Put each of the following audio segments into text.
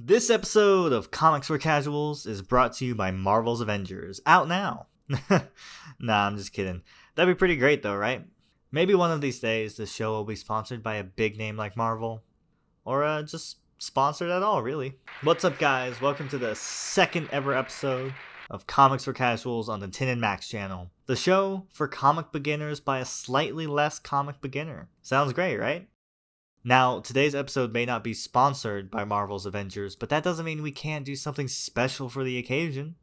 This episode of Comics for Casuals is brought to you by Marvel's Avengers, out now. Nah, I'm just kidding. That'd be pretty great though, right? Maybe one of these days the show will be sponsored by a big name like Marvel. Or just sponsored at all, really. What's up guys, welcome to the second ever episode of Comics for Casuals on the Tin and Maxx channel. The show for comic beginners by a slightly less comic beginner. Sounds great, right? Now, today's episode may not be sponsored by Marvel's Avengers, but that doesn't mean we can't do something special for the occasion.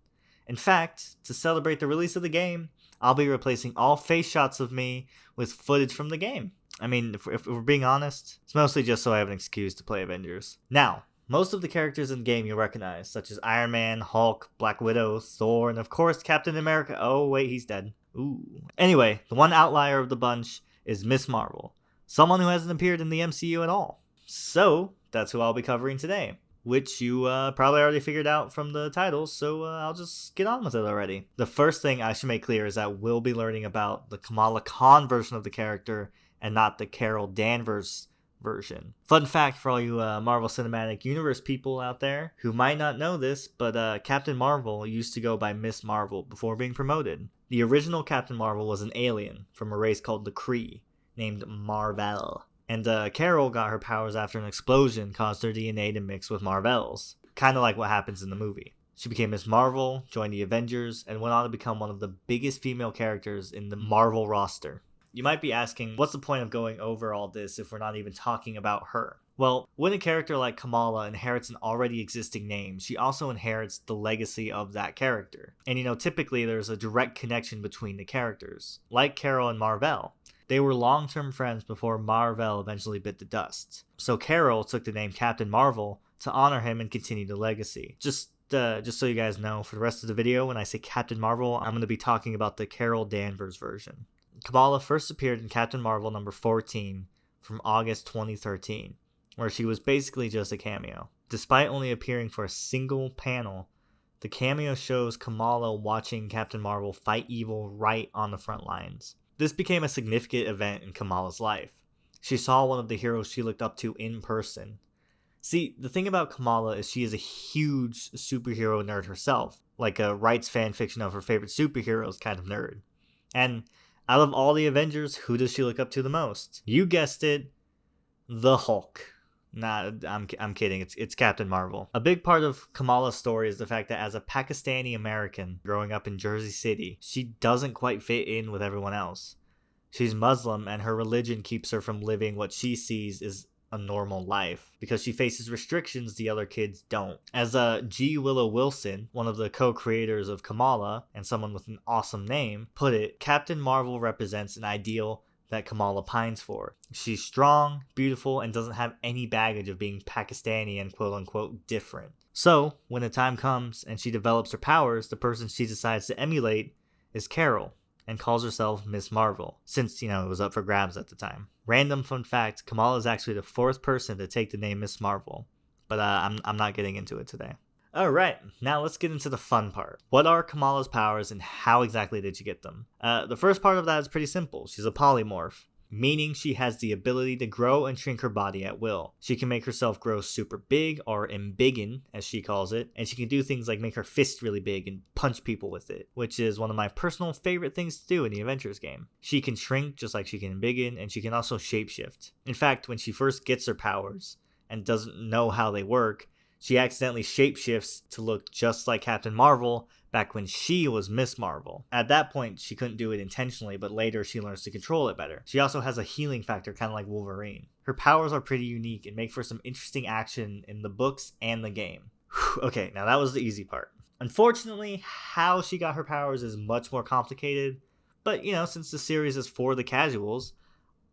In fact, to celebrate the release of the game, I'll be replacing all face shots of me with footage from the game. I mean, if we're being honest, it's mostly just so I have an excuse to play Avengers. Now, most of the characters in the game you'll recognize, such as Iron Man, Hulk, Black Widow, Thor, and of course Captain America. Oh wait, he's dead. Ooh. Anyway, the one outlier of the bunch is Miss Marvel. Someone who hasn't appeared in the MCU at all. So, that's who I'll be covering today. Which you probably already figured out from the titles, so I'll just get on with it already. The first thing I should make clear is that we'll be learning about the Kamala Khan version of the character and not the Carol Danvers version. Fun fact for all you Marvel Cinematic Universe people out there who might not know this, but Captain Marvel used to go by Miss Marvel before being promoted. The original Captain Marvel was an alien from a race called the Kree, named Marvel. And Carol got her powers after an explosion caused her DNA to mix with Marvel's. Kinda like what happens in the movie. She became Miss Marvel, joined the Avengers, and went on to become one of the biggest female characters in the Marvel roster. You might be asking, what's the point of going over all this if we're not even talking about her? Well, when a character like Kamala inherits an already existing name, she also inherits the legacy of that character. And typically there's a direct connection between the characters. Like Carol and Marvel. They were long-term friends before Marvel eventually bit the dust. So Carol took the name Captain Marvel to honor him and continue the legacy. Just so you guys know, for the rest of the video, when I say Captain Marvel, I'm going to be talking about the Carol Danvers version. Kamala first appeared in Captain Marvel number 14 from August 2013, where she was basically just a cameo. Despite only appearing for a single panel, the cameo shows Kamala watching Captain Marvel fight evil right on the front lines. This became a significant event in Kamala's life. She saw one of the heroes she looked up to in person. See, the thing about Kamala is she is a huge superhero nerd herself, like a writes fanfiction of her favorite superheroes kind of nerd. And out of all the Avengers, who does she look up to the most? You guessed it, the Hulk. Nah, I'm kidding. It's Captain Marvel. A big part of Kamala's story is the fact that as a Pakistani American growing up in Jersey City, she doesn't quite fit in with everyone else. She's Muslim and her religion keeps her from living what she sees is a normal life because she faces restrictions the other kids don't. As G. Willow Wilson, one of the co-creators of Kamala and someone with an awesome name, put it, Captain Marvel represents an ideal that Kamala pines for. She's strong, beautiful, and doesn't have any baggage of being Pakistani and quote-unquote different. So, when the time comes and she develops her powers, the person she decides to emulate is Carol, and calls herself Miss Marvel, since, it was up for grabs at the time. Random fun fact, Kamala is actually the fourth person to take the name Miss Marvel, but I'm not getting into it today. Alright, now let's get into the fun part. What are Kamala's powers and how exactly did she get them? The first part of that is pretty simple. She's a polymorph, meaning she has the ability to grow and shrink her body at will. She can make herself grow super big, or embiggen, as she calls it, and she can do things like make her fist really big and punch people with it, which is one of my personal favorite things to do in the Avengers game. She can shrink just like she can embiggen, and she can also shapeshift. In fact, when she first gets her powers and doesn't know how they work, she accidentally shapeshifts to look just like Captain Marvel back when she was Miss Marvel. At that point, she couldn't do it intentionally, but later she learns to control it better. She also has a healing factor, kind of like Wolverine. Her powers are pretty unique and make for some interesting action in the books and the game. Okay, now that was the easy part. Unfortunately, how she got her powers is much more complicated, but since the series is for the casuals,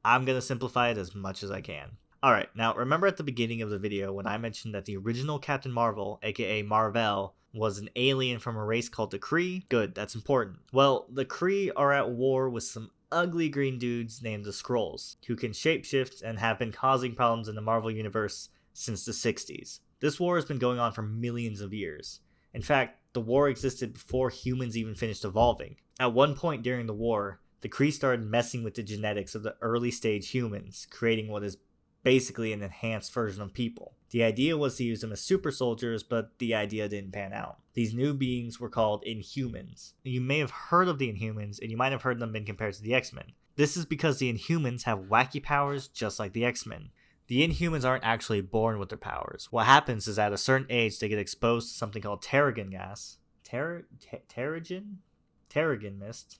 I'm gonna simplify it as much as I can. Alright, now remember at the beginning of the video when I mentioned that the original Captain Marvel, aka Marvel, was an alien from a race called the Kree? Good, that's important. Well, the Kree are at war with some ugly green dudes named the Skrulls, who can shapeshift and have been causing problems in the Marvel Universe since the 60s. This war has been going on for millions of years. In fact, the war existed before humans even finished evolving. At one point during the war, the Kree started messing with the genetics of the early stage humans, creating what is basically an enhanced version of people. The idea was to use them as super soldiers, but the idea didn't pan out. These new beings were called Inhumans. You may have heard of the Inhumans, and you might have heard them being compared to the X-Men. This is because the Inhumans have wacky powers just like the X-Men. The Inhumans aren't actually born with their powers. What happens is at a certain age they get exposed to something called Terrigen gas. Terrigen? Terrigen mist.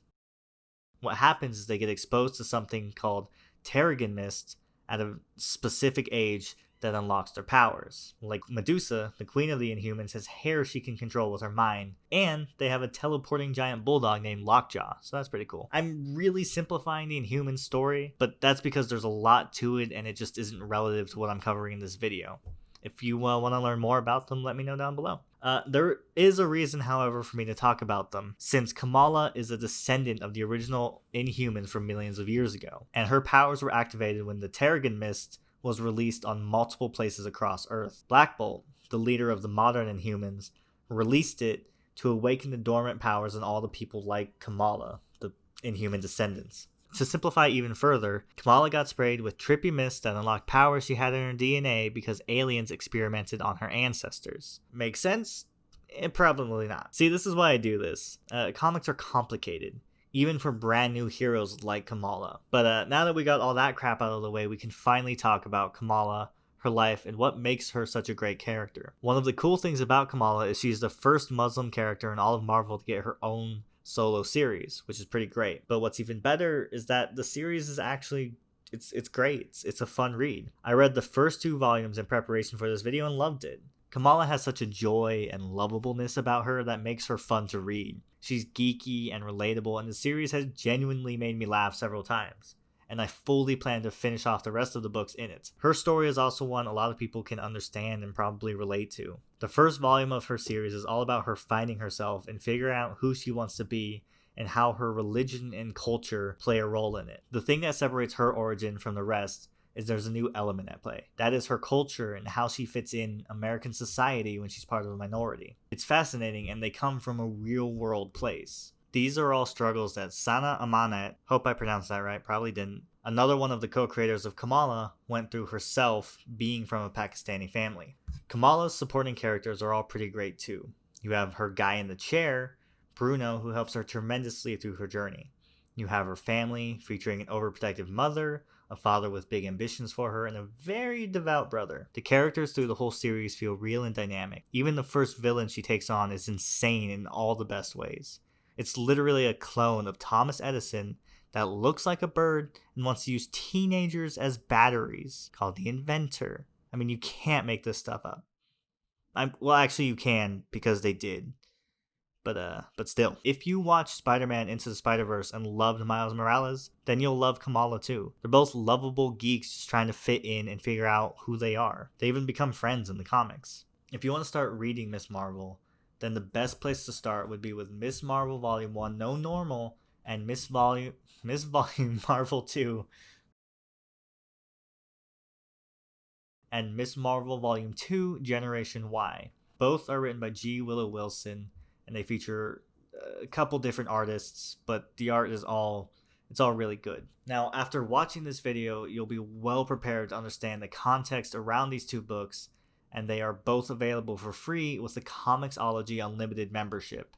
What happens is they get exposed to something called Terrigen mist at a specific age that unlocks their powers. Like Medusa, the queen of the Inhumans, has hair she can control with her mind, and they have a teleporting giant bulldog named Lockjaw, so that's pretty cool. I'm really simplifying the Inhumans story, but that's because there's a lot to it and it just isn't relative to what I'm covering in this video. If you want to learn more about them, let me know down below. There is a reason, however, for me to talk about them, since Kamala is a descendant of the original Inhumans from millions of years ago, and her powers were activated when the Terrigen Mist was released on multiple places across Earth. Black Bolt, the leader of the modern Inhumans, released it to awaken the dormant powers in all the people like Kamala, the Inhuman descendants. To simplify even further, Kamala got sprayed with trippy mist that unlocked powers she had in her DNA because aliens experimented on her ancestors. Make sense? Probably not. See, this is why I do this. Comics are complicated, even for brand new heroes like Kamala. But now that we got all that crap out of the way, we can finally talk about Kamala, her life, and what makes her such a great character. One of the cool things about Kamala is she's the first Muslim character in all of Marvel to get her own solo series, which is pretty great. But what's even better is that the series is actually it's great. It's a fun read. I read the first 2 volumes in preparation for this video and loved it. Kamala has such a joy and lovableness about her that makes her fun to read. She's geeky and relatable, and the series has genuinely made me laugh several times, and I fully plan to finish off the rest of the books in it. Her story is also one a lot of people can understand and probably relate to. The first volume of her series is all about her finding herself and figuring out who she wants to be and how her religion and culture play a role in it. The thing that separates her origin from the rest is there's a new element at play. That is her culture and how she fits in American society when she's part of a minority. It's fascinating, and they come from a real world place. These are all struggles that Sana Amanat, hope I pronounced that right, probably didn't, another one of the co-creators of Kamala, went through herself being from a Pakistani family. Kamala's supporting characters are all pretty great too. You have her guy in the chair, Bruno, who helps her tremendously through her journey. You have her family, featuring an overprotective mother, a father with big ambitions for her, and a very devout brother. The characters through the whole series feel real and dynamic. Even the first villain she takes on is insane in all the best ways. It's literally a clone of Thomas Edison that looks like a bird and wants to use teenagers as batteries, called the Inventor. I mean, you can't make this stuff up. Well, actually you can, because they did. But still, if you watched Spider-Man Into the Spider-Verse and loved Miles Morales, then you'll love Kamala too. They're both lovable geeks just trying to fit in and figure out who they are. They even become friends in the comics. If you want to start reading Miss Marvel, then the best place to start would be with Miss Marvel Volume 1, No Normal, and Miss Volume Marvel 2, and Miss Marvel Volume 2, Generation Y. Both are written by G. Willow Wilson, and they feature a couple different artists, but the art is all really good. Now, after watching this video, you'll be well prepared to understand the context around these 2 books, and they are both available for free with the Comixology Unlimited membership,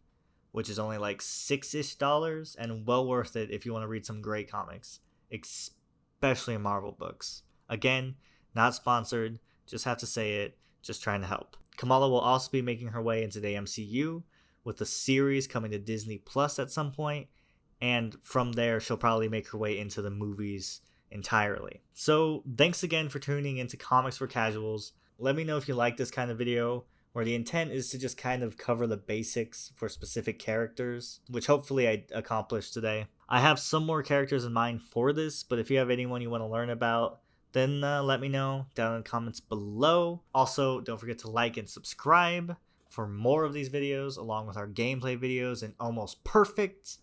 which is only like $6-ish and well worth it if you want to read some great comics, especially Marvel books. Again, not sponsored, just have to say it, just trying to help. Kamala will also be making her way into the MCU, with the series coming to Disney Plus at some point, and from there she'll probably make her way into the movies entirely. So thanks again for tuning into Comics for Casuals. Let me know if you like this kind of video, where the intent is to just kind of cover the basics for specific characters, which hopefully I accomplished today. I have some more characters in mind for this, but if you have anyone you want to learn about, then let me know down in the comments below. Also, don't forget to like and subscribe for more of these videos, along with our gameplay videos and Almost Perfect.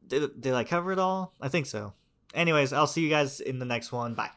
Did I cover it all? I think so. Anyways, I'll see you guys in the next one. Bye.